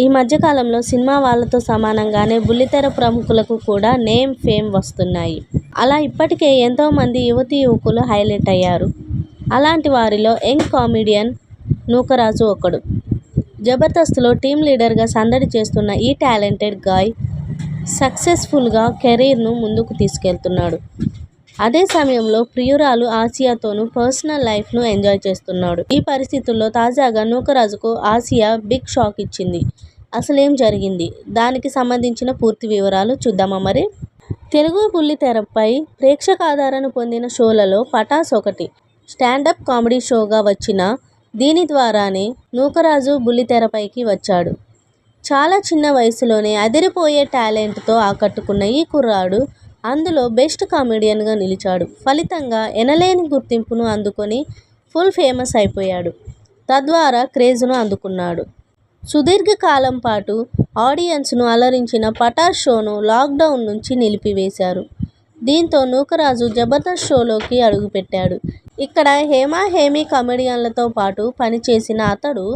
ఈ మధ్యకాలంలో సినిమా వాళ్ళతో సమానంగానే బుల్లితెర ప్రముఖులకు కూడా నేమ్ ఫేమ్ వస్తున్నాయి. అలా ఇప్పటికే ఎంతోమంది యువతీ యువకులు హైలైట్ అయ్యారు. అలాంటి వారిలో యంగ్ కామెడియన్ నూకరాజు ఒకడు. జబర్దస్త్లో టీమ్ లీడర్గా సందడి చేస్తున్న ఈ టాలెంటెడ్ గాయ్ సక్సెస్ఫుల్గా కెరీర్ను ముందుకు తీసుకెళ్తున్నాడు. అదే సమయంలో ప్రియురాలు ఆసియాతోనూ పర్సనల్ లైఫ్ను ఎంజాయ్ చేస్తున్నాడు. ఈ పరిస్థితుల్లో తాజాగా నూకరాజుకు ఆసియా బిగ్ షాక్ ఇచ్చింది. అసలేం జరిగింది? దానికి సంబంధించిన పూర్తి వివరాలు చూద్దామా మరి? తెలుగు బుల్లితెరపై ప్రేక్షకాదరణ పొందిన షోలలో పటాస్ ఒకటి. స్టాండప్ కామెడీ షోగా వచ్చిన దీని ద్వారానే నూకరాజు బుల్లితెరపైకి వచ్చాడు. చాలా చిన్న వయసులోనే అదిరిపోయే టాలెంట్తో ఆకట్టుకున్న ఈ కుర్రాడు అందులో బెస్ట్ కామెడియన్గా నిలిచాడు. ఫలితంగా ఎనలేని గుర్తింపును అందుకొని ఫుల్ ఫేమస్ అయిపోయాడు. తద్వారా క్రేజ్ను అందుకున్నాడు. సుదీర్ఘకాలం పాటు ఆడియన్స్ను అలరించిన పటాస్ షోను లాక్డౌన్ నుంచి నిలిపివేశారు. దీంతో నూకరాజు జబర్దస్త్ షోలోకి అడుగుపెట్టాడు. ఇక్కడ హేమీ కామెడియన్లతో పాటు పనిచేసిన అతడు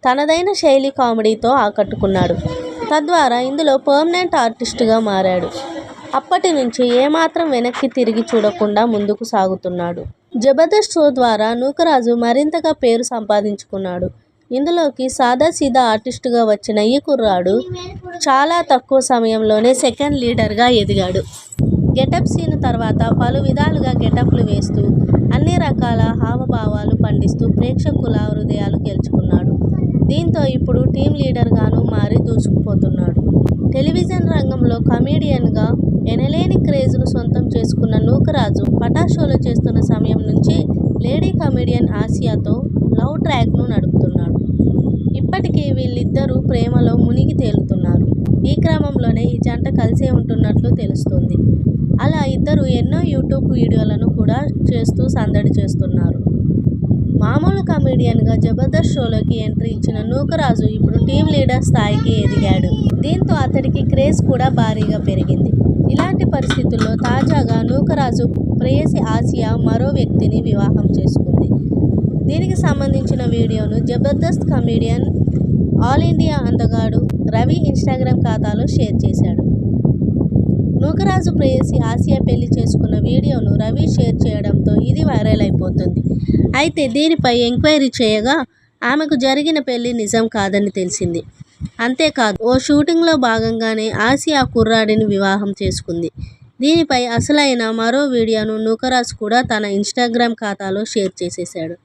తనదైన శైలి కామెడీతో ఆకట్టుకున్నాడు. తద్వారా ఇందులో పర్మనెంట్ ఆర్టిస్ట్గా మారాడు. అప్పటి నుంచి ఏమాత్రం వెనక్కి తిరిగి చూడకుండా ముందుకు సాగుతున్నాడు. జబర్దస్త్ షో ద్వారా నూకరాజు మరింతగా పేరు సంపాదించుకున్నాడు. ఇందులోకి సాదాసీదా ఆర్టిస్టుగా వచ్చిన ఈ కుర్రాడు చాలా తక్కువ సమయంలోనే సెకండ్ లీడర్గా ఎదిగాడు. గెటప్ సీన్ తర్వాత పలు విధాలుగా గెటప్లు వేస్తూ అన్ని రకాల హావభావాలు పండిస్తూ ప్రేక్షకుల హృదయాలు గెలుచుకున్నాడు. దీంతో ఇప్పుడు టీమ్ లీడర్గాను మారి దూసుకుపోతున్నాడు. టెలివిజన్ రంగంలో కమెడియన్గా ఎనలేని క్రేజ్ను సొంతం చేసుకున్న నూకరాజు పటాస్ షోలో చేస్తున్న సమయం నుంచి లేడీ కమెడియన్ ఆసియాతో లవ్ ట్రాక్ను నడుపుతున్నాడు. ఇప్పటికీ వీళ్ళిద్దరూ ప్రేమలో మునిగి తేలుతున్నారు. ఈ క్రమంలోనే ఈ జంట కలిసే ఉంటున్నట్లు తెలుస్తోంది. అలా ఇద్దరు ఎన్నో యూట్యూబ్ వీడియోలను కూడా చేస్తూ సందడి చేస్తున్నారు. మామూలు కమెడియన్గా జబర్దస్త్ షోలోకి ఎంట్రీ ఇచ్చిన నూకరాజు ఇప్పుడు టీమ్ లీడర్ స్థాయికి ఎదిగాడు. దీంతో అతడికి క్రేజ్ కూడా భారీగా పెరిగింది. ఇలాంటి పరిస్థితుల్లో తాజాగా నూకరాజు ప్రేయసి ఆసియా మరో వ్యక్తిని వివాహం చేసుకుంది. దీనికి సంబంధించిన వీడియోను జబర్దస్త్ కమెడియన్ ఆల్ ఇండియా అందగాడు రవి ఇన్స్టాగ్రామ్ ఖాతాలో షేర్ చేశాడు. నూకరాజు ప్రేయసి ఆసియా పెళ్లి చేసుకున్న వీడియోను రవి షేర్ చేయడంతో ఇది వైరల్ అయిపోతుంది. అయితే దీనిపై ఎంక్వైరీ చేయగా ఆమెకు జరిగిన పెళ్లి నిజం కాదని తెలిసింది. అంతేకాదు ఓ షూటింగ్లో భాగంగానే ఆసియా కుర్రాడిని వివాహం చేసుకుంది. దీనిపై అసలైన మరో వీడియోను నూకరాజు కూడా తన ఇన్స్టాగ్రామ్ ఖాతాలో షేర్ చేసేశాడు.